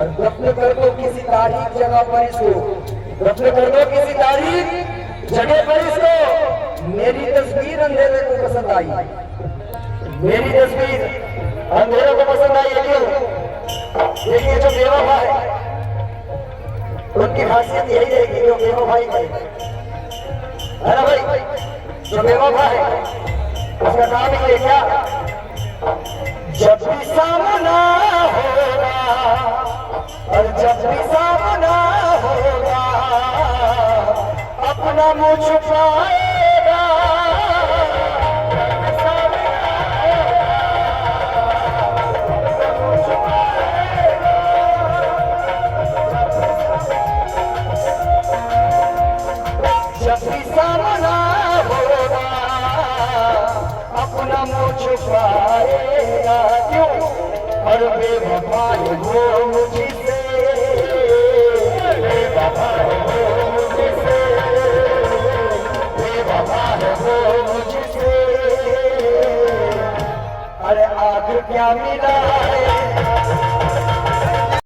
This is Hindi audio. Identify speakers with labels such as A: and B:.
A: दफन कर दो किसी तारीख जगह पर इसको, दफन कर दो किसी तारीख जगह पर इसको। मेरी तस्वीर अंधेरे को पसंद आई, मेरी तस्वीर अंधेरे को पसंद आई है। क्यों? देखिए जो बेवफा है उनकी खासियत यही रहेगी, जो बेवफाई है ना भाई। जो बेवफा है उसका काम ही है क्या, जब भी सामना होगा और जब भी सामना होगा अपना मुंह छुपाएगा। जब भी सामना होगा अपना मुंह छुपाएगा। क्यों? और बेवफा हो मुझसे, बेवफा हो मुझसे, बेवफा हो मुझसे। अरे आग क्या मिला है